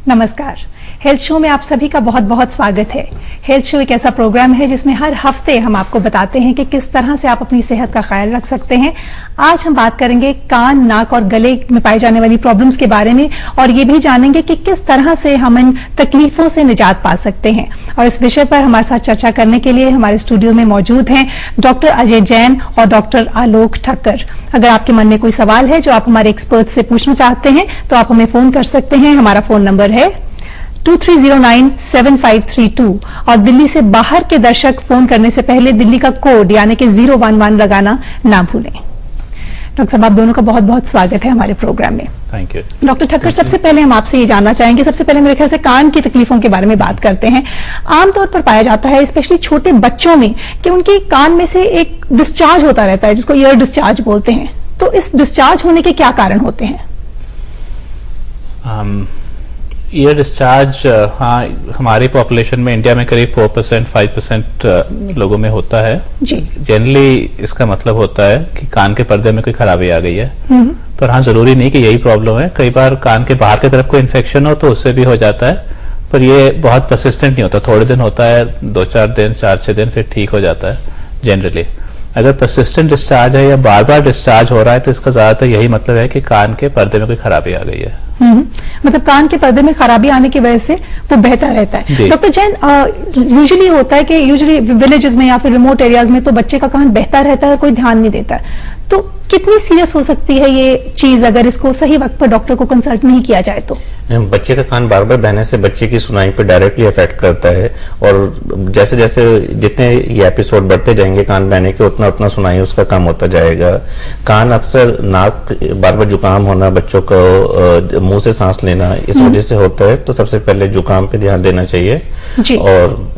नमस्कार। Health show में आप सभी का बहुत बहुत स्वागत है। हेल्थ शो एक ऐसा प्रोग्राम है जिसमें हर हफ्ते हम आपको बताते हैं कि किस तरह से आप अपनी सेहत का ख्याल रख सकते हैं। आज हम बात करेंगे कान, नाक और गले में पाई जाने वाली प्रॉब्लम्स के बारे में और ये भी जानेंगे कि किस तरह से हम इन तकलीफों से निजात पा सकते हैं। और इस विषय पर हमारे साथ चर्चा करने के लिए हमारे स्टूडियो में मौजूद हैं डॉक्टर अजय जैन और डॉक्टर आलोक ठक्कर। अगर आपके मन में कोई सवाल है जो आप हमारे एक्सपर्ट से पूछना चाहते हैं तो आप हमें फोन कर सकते हैं। हमारा फोन नंबर है 23097532 और दिल्ली से बाहर के दर्शक फोन करने से पहले दिल्ली का कोड यानी कि 011 लगाना ना भूलें। डॉक्टर साहब, आप दोनों का बहुत बहुत स्वागत है हमारे प्रोग्राम में। Thank you. डॉक्टर ठक्कर, सबसे पहले हम आपसे ये जानना चाहेंगे, सबसे पहले मेरे ख्याल से कान की तकलीफों के बारे में बात करते हैं। आमतौर पर पाया जाता है स्पेशली छोटे बच्चों में कि उनके कान में से एक डिस्चार्ज होता रहता है जिसको ईयर डिस्चार्ज बोलते हैं। तो इस डिस्चार्ज होने के क्या कारण होते हैं? ईयर डिस्चार्ज हमारी पॉपुलेशन में इंडिया में करीब 4% 5% लोगों में होता है जी। जनरली इसका मतलब होता है कि कान के पर्दे में कोई खराबी आ गई है, पर हाँ, जरूरी नहीं कि यही प्रॉब्लम है। कई बार कान के बाहर की तरफ कोई इन्फेक्शन हो तो उससे भी हो जाता है, पर ये बहुत परसिस्टेंट नहीं होता। थोड़े दिन होता है, 2-4 दिन 4-6 दिन, फिर ठीक हो जाता है जनरली। अगर परसिस्टेंट डिस्चार्ज है या बार बार डिस्चार्ज हो रहा है तो इसका ज्यादातर यही मतलब है कि कान के पर्दे में कोई खराबी आ गई है। मतलब कान के पर्दे में खराबी आने की वजह से वो बेहतर रहता है। डॉक्टर जैन, यूजुअली होता है कि यूजुअली विलेजेस में या फिर रिमोट एरियाज में तो बच्चे का कान बहता रहता है, कोई ध्यान नहीं देता है। तो कितनी सीरियस हो सकती है ये चीज अगर इसको सही वक्त पर डॉक्टर को कंसल्ट नहीं किया जाए तो? बच्चे का कान बार बार बहने से बच्चे की सुनाई पर डायरेक्टली इफेक्ट करता है और जैसे जैसे जितने ये एपिसोड बढ़ते जाएंगे कान बहने के, उतना उतना सुनाई उसका कम होता जाएगा। कान अक्सर नाक बार बार जुकाम होना, बच्चों को मुंह से सांस लेना, इस वजह से होता है। तो सबसे पहले जुकाम पे ध्यान देना चाहिए और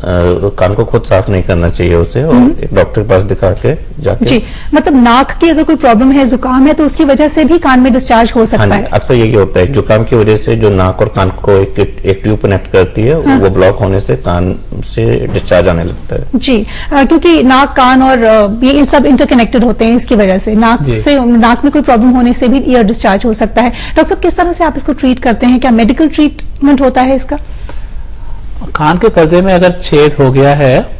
कान को खुद साफ नहीं करना चाहिए उसे, और एक डॉक्टर के पास दिखा के जाके जी। मतलब नाक की अगर कोई प्रॉब्लम है, जुकाम है, तो उसकी वजह से भी कान में डिस्चार्ज हो सकता है। अक्सर यही होता है, जुकाम की वजह से जो नाक और कान को एक ट्यूब कनेक्ट करती है, वो ब्लॉक होने से कान से डिस्चार्ज आने लगता है जी। क्योंकि नाक, कान और ये सब इंटरकनेक्टेड होते हैं, इसकी वजह से नाक में कोई प्रॉब्लम होने से भी ईयर डिस्चार्ज हो सकता है। डॉक्टर साहब, किस तरह से आप इसको ट्रीट करते हैं? क्या मेडिकल ट्रीटमेंट होता है इसका? कान के पर्दे में अगर छेद हो गया है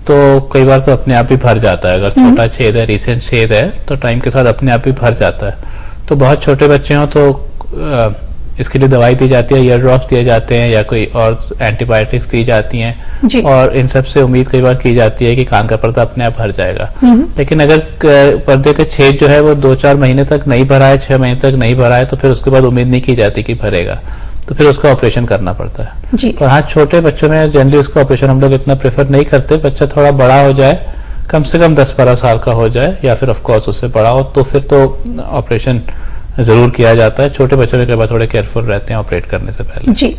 तो कई बार तो अपने आप ही भर जाता है। अगर छोटा छेद है, रिसेंट छेद है, तो टाइम के साथ अपने आप ही भर जाता है। तो बहुत छोटे बच्चे हो तो इसके लिए दवाई दी जाती है, ईयर ड्रॉप्स दिए जाते हैं या कोई और एंटीबायोटिक्स दी जाती हैं, और इन सब से उम्मीद कई बार की जाती है कि कान का पर्दा अपने आप भर जाएगा। लेकिन अगर पर्दे का छेद जो है वो 2-4 महीने तक नहीं भरा है, 6 महीने तक नहीं भरा है, तो फिर उसके बाद उम्मीद नहीं की जाती कि भरेगा, तो फिर उसका ऑपरेशन करना पड़ता है। पर हाँ, छोटे बच्चों में जनरली उसका ऑपरेशन हम लोग इतना प्रेफर नहीं करते। बच्चा थोड़ा बड़ा हो जाए, कम से कम 10-12 साल का हो जाए या फिर ऑफकोर्स उससे बड़ा हो, तो फिर तो ऑपरेशन जरूर किया जाता है। छोटे बच्चों में कई बार थोड़े केयरफुल रहते हैं ऑपरेट करने से पहले। जी।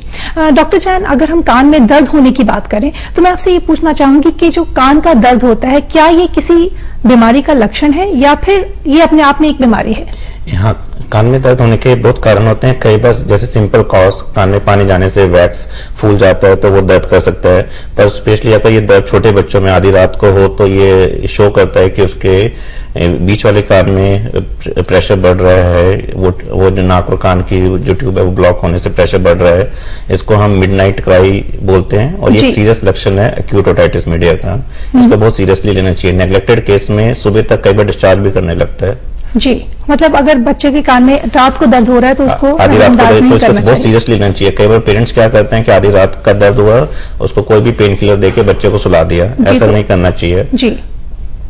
डॉक्टर जैन, अगर हम कान में दर्द होने की बात करें तो मैं आपसे ये पूछना चाहूंगी कि जो कान का दर्द होता है, क्या ये किसी बीमारी का लक्षण है या फिर ये अपने आप में एक बीमारी है? हाँ, कान में दर्द होने के बहुत कारण होते हैं। कई बार जैसे सिंपल कॉज, कान में पानी जाने से वैक्स फूल जाता है तो वो दर्द कर सकता है। पर स्पेशली अगर ये दर्द छोटे बच्चों में आधी रात को हो तो ये शो करता है कि उसके बीच वाले कान में प्रेशर बढ़ रहा है, वो जो नाक और कान की जो ट्यूब है वो ब्लॉक होने से प्रेशर बढ़ रहा है। इसको हम मिडनाइट क्राई बोलते हैं और ये सीरियस लक्षण है एक्यूट ओटाइटिस मीडिया का। इसको बहुत सीरियसली लेना चाहिए। नेग्लेक्टेड केस में सुबह तक कई बार डिस्चार्ज भी करने लगता है जी। मतलब अगर बच्चे के कान में रात को दर्द हो रहा है तो उसको आधी रात को बहुत सीरियसली लेना चाहिए। कई बार पेरेंट्स क्या करते हैं कि आधी रात का दर्द हुआ, उसको कोई भी पेन किलर देके बच्चे को सुला दिया, ऐसा नहीं करना चाहिए। जी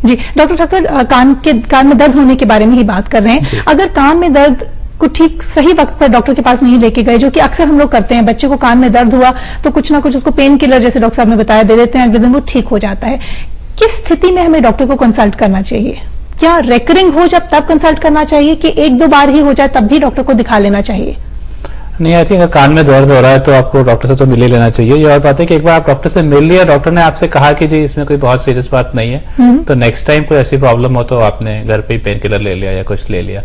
जी। डॉक्टर ठक्कर, कान में दर्द होने के बारे में ही बात कर रहे हैं। अगर कान में दर्द को ठीक सही वक्त पर डॉक्टर के पास नहीं लेके गए, जो कि अक्सर हम लोग करते हैं, बच्चे को कान में दर्द हुआ तो कुछ ना कुछ उसको पेन किलर जैसे डॉक्टर साहब ने बताया दे देते हैं, अगले दिन वो ठीक हो जाता है। किस स्थिति में हमें डॉक्टर को कंसल्ट करना चाहिए? क्या रेकरिंग हो जब तब कंसल्ट करना चाहिए कि 1-2 बार ही हो जाए तब भी डॉक्टर को दिखा लेना चाहिए? नहीं, आई थिंक अगर कान में दर्द हो रहा है तो आपको डॉक्टर से तो मिल ही लेना चाहिए। ये और बात है कि एक बार आप डॉक्टर से मिल लिया, डॉक्टर ने आपसे कहा कि जी इसमें कोई बहुत सीरियस बात नहीं है, तो नेक्स्ट टाइम कोई ऐसी प्रॉब्लम हो तो आपने घर पे ही पेन किलर ले लिया या कुछ ले लिया।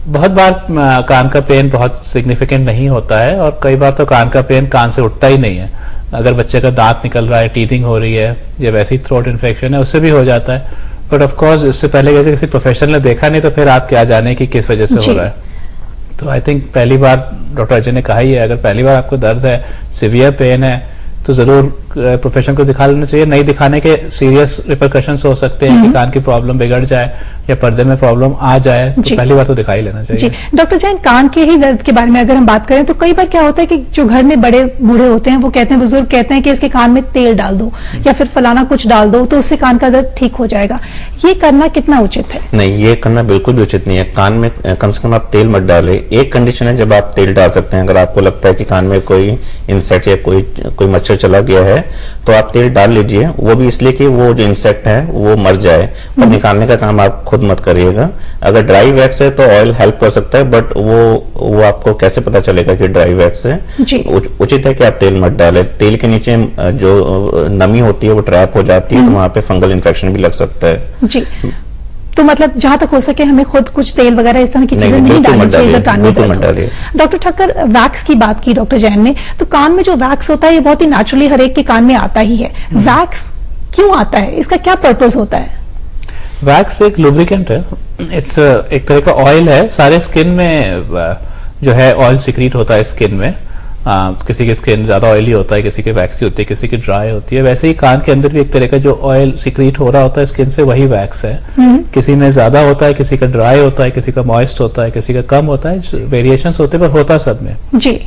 बहुत बार कान का पेन बहुत सिग्निफिकेंट नहीं होता है और कई बार तो कान का पेन कान से उठता ही नहीं है। अगर बच्चे का दांत निकल रहा है, टीथिंग हो रही है या वैसी थ्रोट इन्फेक्शन है, उससे भी हो जाता है। बट ऑफ कोर्स इससे पहले किसी प्रोफेशनल ने देखा नहीं तो फिर आप क्या जाने कि किस वजह से हो रहा है। तो आई थिंक पहली बार डॉक्टर अजय ने कहा ही है, अगर पहली बार आपको दर्द है, सिवियर पेन है, तो जरूर प्रोफेशनल को दिखा लेना चाहिए। नहीं दिखाने के सीरियस रिपरकशंस हो सकते हैं कि कान की प्रॉब्लम बिगड़ जाए या पर्दे में प्रॉब्लम आ जाए, तो पहली बार तो दिखा ही लेना चाहिए। जी डॉक्टर जैन, कान के ही दर्द के बारे में अगर हम बात करें तो कई बार क्या होता है कि जो घर में बड़े बूढ़े होते हैं वो कहते हैं, बुजुर्ग कहते हैं कि इसके कान में तेल डाल दो या फिर फलाना कुछ डाल दो तो उससे कान का दर्द ठीक हो जाएगा। ये करना कितना उचित है? नहीं, ये करना बिल्कुल भी उचित नहीं है। कान में कम से कम आप तेल मत डालें। एक कंडीशन है जब आप तेल डाल सकते हैं, अगर आपको लगता है कि कान में कोई इंसेक्ट या कोई मच्छर चला गया है तो आप तेल डाल लीजिए, वो भी इसलिए कि वो जो इंसेक्ट है वो मर जाए, पर निकालने का काम आप खुद मत करिएगा। अगर ड्राई वैक्स है तो ऑयल हेल्प कर सकता है, बट वो आपको कैसे पता चलेगा कि ड्राई वैक्स है? उचित है कि आप तेल मत डालें। तेल के नीचे जो नमी होती है वो ट्रैप हो जाती है, तो वहां पे फंगल इन्फेक्शन भी लग सकता है। जी, तो मतलब जहां तक हो सके हमें खुद कुछ तेल वगैरह इस तरह की चीजें नहीं डालनी चाहिए अगर कान में दर्द हो। डॉक्टर ठक्कर, वैक्स की बात की डॉक्टर जैन ने, तो कान में जो वैक्स होता है ये बहुत ही नेचुरली हर एक के कान में आता ही है। वैक्स क्यों आता है? इसका क्या पर्पस होता है? वैक्स एक लुब्रिकेंट है, इट्स एक तरह का ऑयल है। सारे स्किन में जो है ऑयल सिक्रीट होता है स्किन में। किसी की स्किन ज्यादा ऑयली होता है, किसी की वैक्सी होती है, किसी की ड्राई होती है। वैसे ही कान के अंदर भी एक तरह का जो ऑयल सिक्रीट हो रहा होता है स्किन से, वही वैक्स है। किसी में ज्यादा होता है, किसी का ड्राई होता है, किसी का मॉइस्ट होता है, किसी का कम होता है, वेरिएशंस होते हैं, पर होता सब में। जी,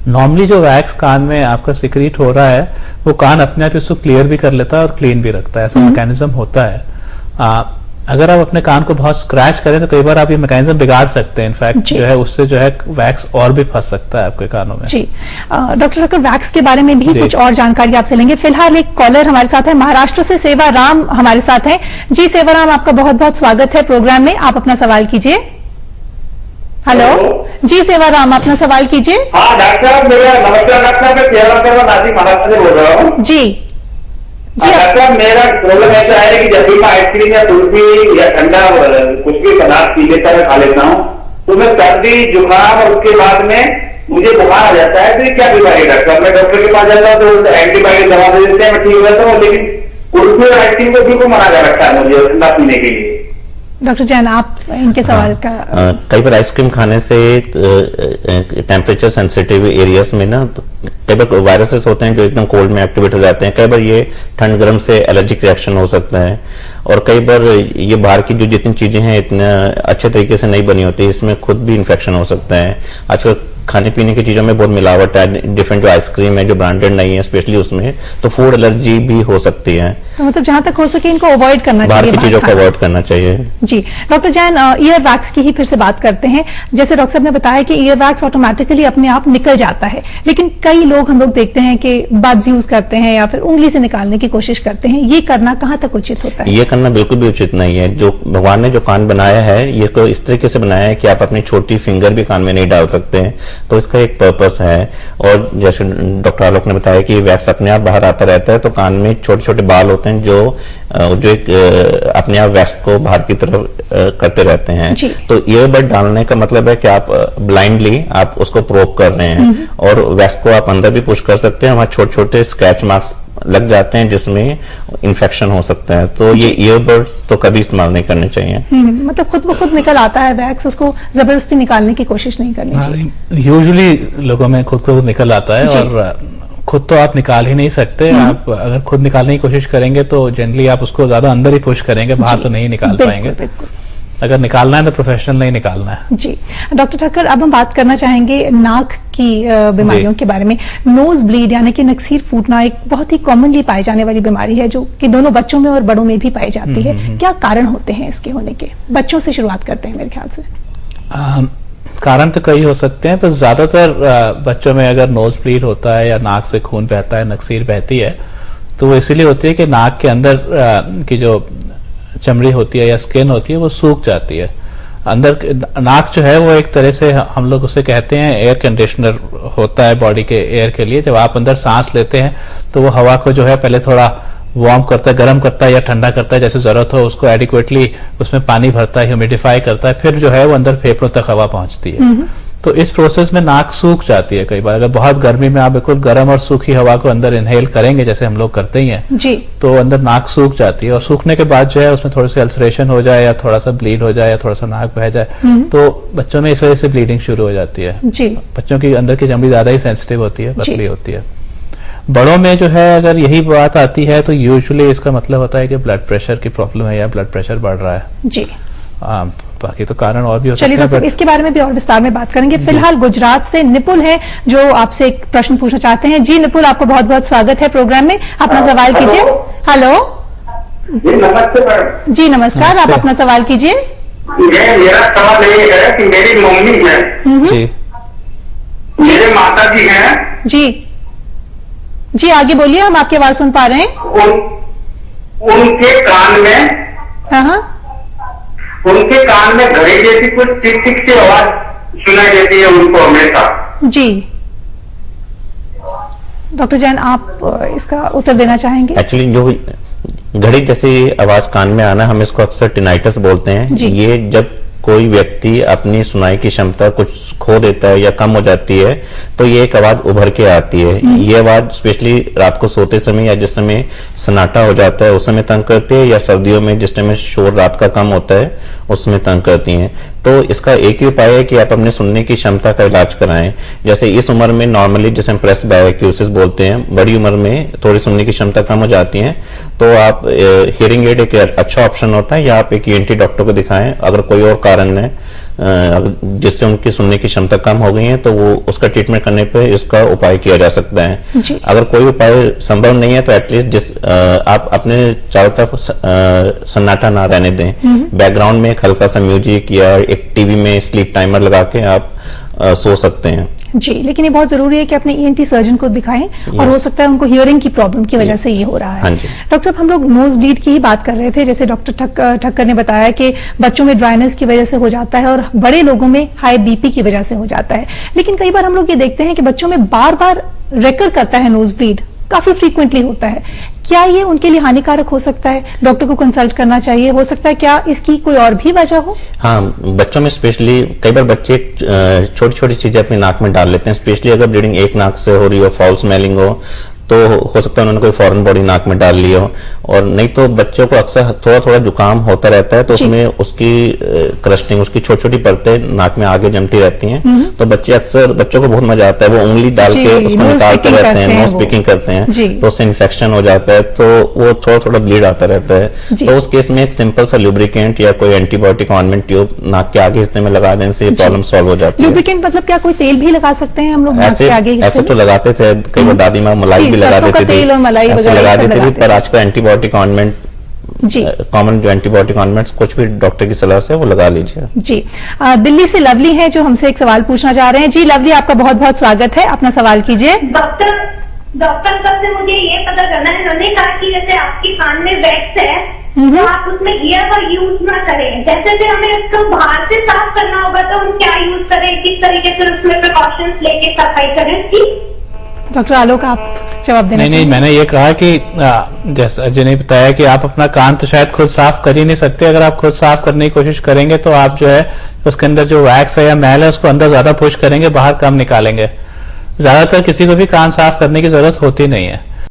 नॉर्मली जो वैक्स कान में आपका सिक्रीट हो रहा है वो कान अपने आप इसको क्लियर भी कर लेता है और क्लीन भी रखता है, ऐसा मैकेनिज्म होता है। अगर आप अपने कान को बहुत स्क्रैच करें तो कई बार आप ये मैकेनिज्म बिगाड़ सकते हैं। इनफैक्ट जो है उससे जो है वैक्स और भी फंस सकता है आपके कानों में। जी, डॉक्टर ठक्कर, वैक्स के बारे में भी कुछ और जानकारी आपसे लेंगे। फिलहाल एक कॉलर हमारे साथ है, महाराष्ट्र से सेवाराम हमारे साथ हैं। जी सेवाराम, आपका बहुत बहुत स्वागत है प्रोग्राम में, आप अपना सवाल कीजिए। हेलो जी सेवाराम, अपना सवाल कीजिए। हाँ डॉक्टर, मेरा नमस्कार डॉक्टर, मैं सेवाराम नासिक महाराष्ट्र से बोल रहा हूँ। जी डॉक्टर, मेरा प्रॉब्लम ऐसा है कि जब भी मैं आइसक्रीम या कुल्फी या ठंडा कुछ भी पदार्थ पी लेता है, खा लेता हूँ, तो मैं सर्दी जुकाम और उसके बाद में मुझे बुखार आ जाता है। तो ये क्या बीमारी है डॉक्टर? मैं डॉक्टर के पास जाता हूँ तो एंटीबायोटिक दवा दे देते हैं, मैं ठीक हो जाता हूँ, लेकिन कुल्फी और आइसक्रीम को बिल्कुल मना कर रखता है मुझे ठंडा पीने के लिए। डॉक्टर जैन, आप इनके सवाल का कई बार आइसक्रीम खाने से टेम्परेचर सेंसिटिव एरियाज में ना कई बार वायरसेस होते हैं जो एकदम कोल्ड में एक्टिवेट हो जाते हैं। कई बार ये ठंड गर्म से एलर्जिक रिएक्शन हो सकता है, और कई बार ये बाहर की जो जितनी चीजें हैं इतने अच्छे तरीके से नहीं बनी होती, इसमें खुद भी इन्फेक्शन हो सकता है। आजकल खाने पीने की चीजों में बहुत मिलावट है, डिफरेंट जो आइसक्रीम है जो ब्रांडेड नहीं है स्पेशली उसमें, तो फूड एलर्जी भी हो सकती है। तो मतलब जहां तक हो सके इनको अवॉइड करना चाहिए, बाहर की चीजों को अवॉइड करना चाहिए। जी डॉक्टर जैन, ईयर वैक्स की ही फिर से बात करते हैं। जैसे डॉक्टर साहब ने बताया कि ईयर वैक्स ऑटोमेटिकली अपने आप निकल जाता है, लेकिन कई लोग हम लोग देखते हैं कि बड्स यूज करते हैं या फिर उंगली से निकालने की कोशिश करते हैं। ये करना कहां तक उचित होता है? ये करना बिल्कुल भी उचित नहीं है। जो भगवान ने जो कान बनाया है ये को इस तरीके से बनाया है कि आप अपनी छोटी फिंगर भी कान में नहीं डाल सकते हैं, तो इसका एक पर्पस है। और जैसे डॉक्टर आलोक ने बताया कि वैक्स अपने आप बाहर आता रहता है, तो कान में छोटे छोटे बाल होते हैं जो एक अपने आप वैक्स को बाहर की तरफ करते रहते हैं। तो ईयरबड डालने का मतलब है कि आप ब्लाइंडली आप उसको प्रोब कर रहे हैं, और वैक्स को आप अंदर भी पुश कर सकते हैं। वहां छोटे छोटे स्क्रैच मार्क्स लग जाते हैं जिसमें इन्फेक्शन हो सकता है। तो ये ईयरबड्स तो कभी इस्तेमाल नहीं करने चाहिए। मतलब खुद ब खुद निकल आता है वैक्स, उसको जबरदस्ती निकालने की कोशिश नहीं करनी चाहिए। यूजुअली लोगों में खुद को निकल आता है, और खुद तो आप निकाल ही नहीं सकते। आप अगर खुद निकालने की कोशिश करेंगे तो जनरली आप उसको ज्यादा अंदर ही पुश करेंगे, बाहर तो नहीं निकाल पाएंगे। अगर निकालना है तो प्रोफेशनल नहीं निकालना है। जी डॉक्टर ठक्कर, अब हम बात करना चाहेंगे नाक की बीमारियों के बारे में। नोज ब्लीड यानी कि नक्सीर फूटना एक बहुत ही कॉमनली पाई जाने वाली बीमारी है, जो कि दोनों बच्चों में और बड़ों में भी पाई जाती है। क्या कारण होते हैं इसके होने के? बच्चों से शुरुआत करते हैं मेरे ख्याल से। कारण तो कई हो सकते हैं, पर ज्यादातर बच्चों में अगर नोज ब्लीड होता है या नाक से खून बहता है, नक्सीर बहती है, तो वो इसीलिए होती है कि नाक के अंदर की जो चमड़ी होती है या स्किन होती है वो सूख जाती है। अंदर नाक जो है वो एक तरह से हम लोग उसे कहते हैं एयर कंडीशनर होता है बॉडी के एयर के लिए। जब आप अंदर सांस लेते हैं तो वो हवा को जो है पहले थोड़ा वार्म करता है, गर्म करता है या ठंडा करता है जैसे जरूरत हो, उसको एडिक्वेटली उसमें पानी भरता है, ह्यूमिडिफाई करता है, फिर जो है वो अंदर फेफड़ों तक हवा पहुंचती है। तो इस प्रोसेस में नाक सूख जाती है कई बार। अगर बहुत गर्मी में आप बिल्कुल गर्म और सूखी हवा को अंदर इनहेल करेंगे जैसे हम लोग करते ही हैं जी, तो अंदर नाक सूख जाती है, और सूखने के बाद जो है उसमें थोड़ी सी अल्सरेशन हो जाए या थोड़ा सा ब्लीड हो जाए या थोड़ा सा नाक बह जाए तो बच्चों में इस वजह से ब्लीडिंग शुरू हो जाती है जी। बच्चों की अंदर की चमड़ी ज्यादा ही सेंसिटिव होती है, पतली होती है। बड़ों में जो है अगर यही बात आती है तो यूजुअली इसका मतलब होता है कि ब्लड प्रेशर की प्रॉब्लम है या ब्लड प्रेशर बढ़ रहा है जी। बाकी तो कारण और भी हो सकते चलिए डॉक्टर साहब इसके बारे में भी और विस्तार में बात करेंगे। फिलहाल गुजरात से निपुल है जो आपसे एक प्रश्न पूछना चाहते हैं। जी निपुल, आपको बहुत बहुत स्वागत है प्रोग्राम में, अपना सवाल कीजिए। हेलो जी नमस्ते मैडम। जी नमस्कार, आप अपना सवाल कीजिए। मेरा सवाल ये है कि मेरी मम्मी है जी मेरे माता जी हैं जी जी, आगे बोलिए, हम आपकी आवाज सुन पा रहे हैं। उनके कान में हाँ, उनके कान में घड़ी जैसी कुछ टिक टिक की आवाज सुनाई देती है उनको हमेशा। जी डॉक्टर जैन, आप इसका उत्तर देना चाहेंगे? एक्चुअली जो घड़ी जैसी आवाज कान में आना, हम इसको अक्सर टिनाइटस बोलते हैं। ये जब कोई व्यक्ति अपनी सुनाई की क्षमता कुछ खो देता है या कम हो जाती है तो ये एक आवाज उभर के आती है। ये आवाज स्पेशली रात को सोते समय या जिस समय सन्नाटा हो जाता है उस समय तंग करती है, या सर्दियों में जिस टाइम शोर रात का कम होता है उस समय तंग करती हैं। तो इसका एक ही उपाय है कि आप अपने सुनने की क्षमता का इलाज कराएं। जैसे इस उम्र में नॉर्मली जिसे हम प्रेस बायोक्यूसिस बोलते हैं, बड़ी उम्र में थोड़ी सुनने की क्षमता कम हो जाती है तो आप हियरिंग एड एक अच्छा ऑप्शन होता है, या आप एक ENT डॉक्टर को दिखाएं। अगर कोई और कारण है जिससे उनकी सुनने की क्षमता कम हो गई है तो वो उसका ट्रीटमेंट करने पे इसका उपाय किया जा सकता है। अगर कोई उपाय संभव नहीं है तो एटलीस्ट आप अपने चारों तरफ सन्नाटा ना रहने दें। बैकग्राउंड में एक हल्का सा म्यूजिक या एक टीवी में स्लीप टाइमर लगा के आप सो सकते हैं। जी, लेकिन ये बहुत जरूरी है कि अपने ENT सर्जन को दिखाएं और हो सकता है उनको हियरिंग की प्रॉब्लम की वजह से ये हो रहा है। हाँ जी। डॉक्टर साहब, हम लोग नोज ब्लीड की ही बात कर रहे थे, जैसे डॉक्टर ठक्कर ने बताया कि बच्चों में ड्राइनेस की वजह से हो जाता है और बड़े लोगों में हाई BP की वजह से हो जाता है। लेकिन कई बार हम लोग ये देखते हैं कि बच्चों में बार बार रेकर करता है नोज ब्लीड, काफी फ्रीक्वेंटली होता है। क्या ये उनके लिए हानिकारक हो सकता है? डॉक्टर को कंसल्ट करना चाहिए, हो सकता है क्या इसकी कोई और भी वजह हो? हाँ, बच्चों में स्पेशली कई बार बच्चे छोटी छोटी चीजें अपनी नाक में डाल लेते हैं, स्पेशली अगर ब्लीडिंग एक नाक से हो रही हो, फाउल स्मेलिंग हो तो हो सकता है उन्होंने कोई फॉरेन बॉडी नाक में डाल ली हो। और नहीं तो बच्चों को अक्सर थोड़ा थोड़ा जुकाम होता रहता है तो उसमें उसकी क्रस्टिंग, उसकी छोटी छोटी परतें नाक में आगे जमती रहती हैं। तो बच्चों को बहुत मजा आता है, वो उंगली डाल के उसको निकालते रहते हैं, नोज पिकिंग करते हैं, तो उससे इन्फेक्शन हो जाता है, तो वो थोड़ा थोड़ा ब्लीड आता रहता है। तो उस केस में एक सिंपल सा लुब्रिकेंट या कोई एंटीबायोटिक ऑइंटमेंट ट्यूब नाक के आगे हिस्से में लगा देने से ये प्रॉब्लम सॉल्व हो जाती है। लुब्रिकेंट मतलब क्या कोई तेल भी लगा सकते हैं हम लोग नाक के आगे हिस्से में? ऐसे तो लगाते थे, कई बार दादी माँ मलाई भी लगा देती थी, ऐसे लगा देती थी, पर आजकल एंटीबायोटिक ऑइंटमेंट कॉमन जो एंटीबायोटिक ऑइंटमेंट्स कुछ भी डॉक्टर की सलाह से वो लगा लीजिए। जी, दिल्ली से लवली हैं जो हमसे एक सवाल पूछना चाह रहे हैं। जी लवली, आपका बहुत बहुत स्वागत है, अपना सवाल कीजिए। डॉक्टर साहब से मुझे ये पता करना है, उन्होंने कहा कि जैसे आपके कान में वैक्स है तो आप उसमें ईयर का यूज ना करें, जैसे हमें उसको बाहर से साफ करना होगा तो हम क्या यूज करें, किस तरीके से उसमें प्रिकॉशंस लेके सफाई करें? डॉक्टर आलोक, आप जवाब देना? नहीं, मैंने ये कहा कि जैसा जिन्हें बताया कि आप अपना कान तो शायद खुद साफ कर ही नहीं सकते। अगर आप खुद साफ करने की कोशिश करेंगे तो आप जो है उसके अंदर जो वैक्स है या मैल है उसको अंदर ज्यादा पुश करेंगे, बाहर कम निकालेंगे। ज्यादातर किसी को भी कान साफ करने की जरूरत होती नहीं है।